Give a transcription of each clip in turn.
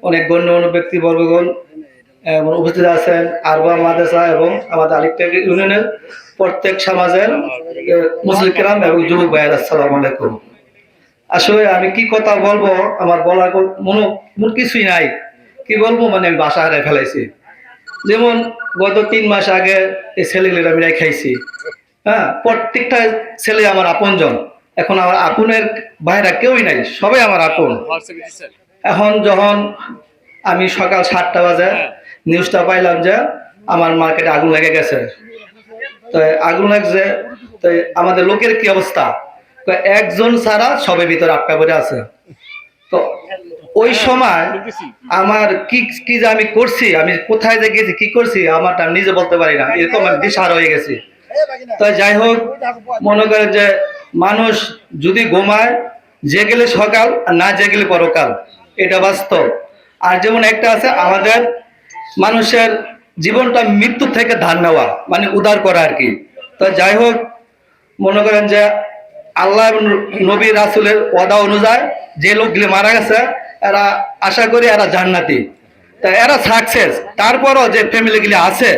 অনেক গণ্যমান্য ব্যক্তিবর্গগণ উপস্থিত আছেন আরবা মাদ্রাসা এবং আমাদের আলিকটেক ইউনিয়নের প্রত্যেক সমাজের মুসলিম কিরাম এবং যুবক ভাইয়েরা, আসসালামু আলাইকুম। আসলে আমি কি কথা বলবো, আমার বলার মন কিছুই নাই। কি বলবো, মানে আমি বাসা হারাই ফেলাইছি। যেমন গত 3 মাস আগে এই ছেলেগুলো আমি খাইছি। হ্যাঁ, প্রত্যেকটা ছেলে আমার আপনজন। এখন আমার আপনের ভাইরা কেউই নাই, সবাই আমার আপন। এখন যখন আমি সকাল 7টা বাজে নিউজটা পাইলাম যে আমার মার্কেটে আগুন লেগে গেছে, তো আগুন লাগছে, তো আমাদের লোকের কি অবস্থা, তো একজন ছাড়া সবে ভিতরে আটকা পড়ে আছে। তো ওই সময় আমার কি কি যে আমি করছি, আমি কোথায় যে গেছি, কি করছি, আমারটা আমি নিজে বলতে পারি না, এরকম আমি দিশাহারা হয়ে গেছি। তো যাই হোক, মনে করেন যে মানুষ যদি ঘুমায়, জেগেলে সকাল আর না জেগেলে পরকাল, এটা বাস্তব। আর যেমন একটা আছে, আমাদের মানুষের জীবনটা মৃত্যু থেকে ধার নেওয়া, মানে উদ্ধার করা আর কি। তো যাই হোক, মনে করেন যে আল্লাহ এবং নবী রাসূলের ওয়াদা অনুযায়ী যে লোকগুলি মারা গেছে, এরা আশা করি এরা জান্নাতি, তা এরা সাকসেস। তারপরও যে ফ্যামিলিগুলি আছে,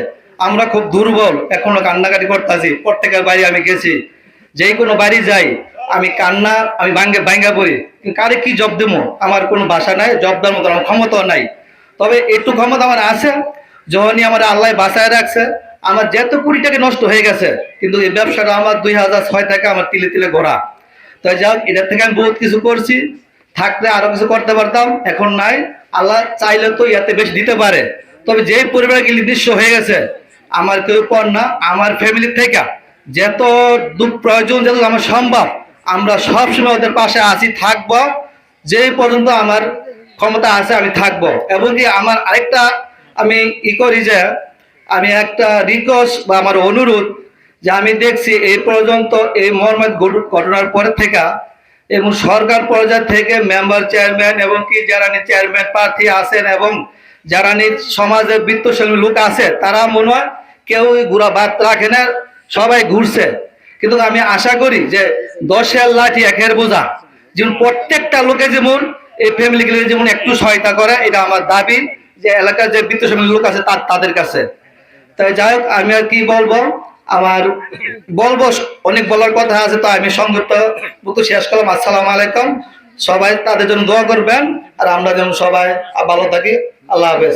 আমরা খুব দুর্বল, এখনো কান্নাকাটি করতেছি। প্রত্যেকের বাড়ি আমি গেছি, যেই কোনো বাড়ি যাই আমি কান্না, আমি ভাঙ্গা পড়ি। কারে কি জব দেবো, আমার কোনো ভাষা নাই, জব দেওয়ার মতো আমার ক্ষমতাও নাই। তবে একটু ক্ষমতা আমার আছে, যখনই আমার আল্লাহ বাঁচায় রাখছে। আমার যেত কোটি টাকা নষ্ট হয়ে গেছে, কিন্তু এই ব্যবসাটা আমার 2006 থেকে আমার তিলে তিলে গড়া। তাই যাক, এটার থেকে আমি বহুত কিছু করছি, থাকলে আরো কিছু করতে পারতাম, এখন নাই। আল্লাহ চাইলে তো ইয়াতে বেশি দিতে পারে। তবে যে পরিবারগুলি নিঃস্ব হয়ে গেছে, আমার কেউ পর না, আমার ফ্যামিলি থেকে যত দুঃখ প্রয়োজন, যত আমার সম্ভব, আমরা সবসময় ওদের পাশে আছি, থাকবো। যে পর্যন্ত আমার ক্ষমতা আছে আমি থাকবো। এবং কি আমার আরেকটা আমি করি যে, আমি একটা রিকোয়েস্ট বা আমার অনুরোধ, যে আমি দেখছি এই পর্যন্ত এই মর্মান্তিক ঘটনার পরে থেকে, এবং সরকার পর্যায় থেকে মেম্বার চেয়ারম্যান এবং কি যারা চেয়ারম্যান প্রার্থী আছেন এবং যারা সমাজের বৃত্তশালী লোক আছে, তারা মনে হয় কেউ ঘুরা বাদ রাখে না, সবাই ঘুরছে। কিন্তু আমি আশা করি যে 10-এর লাঠি 1-এর বোঝা, যেমন প্রত্যেকটা লোকে যেমন এই ফ্যামিলিগুলো যেমন একটু সহায়তা করে, এটা আমার দাবি, যে এলাকার যে বৃত্তশালী লোক আছে তাদের কাছে। তাই যাই হোক, আমি আর কি বলবো, আমার বলবো অনেক বলার কথা আছে, তো আমি সংযুক্ত শেষ করলাম। আসসালামু আলাইকুম। সবাই তাদের জন্য দোয়া করবেন, আর আমরা যেন সবাই ভালো থাকি। আল্লাহ হাফেজ।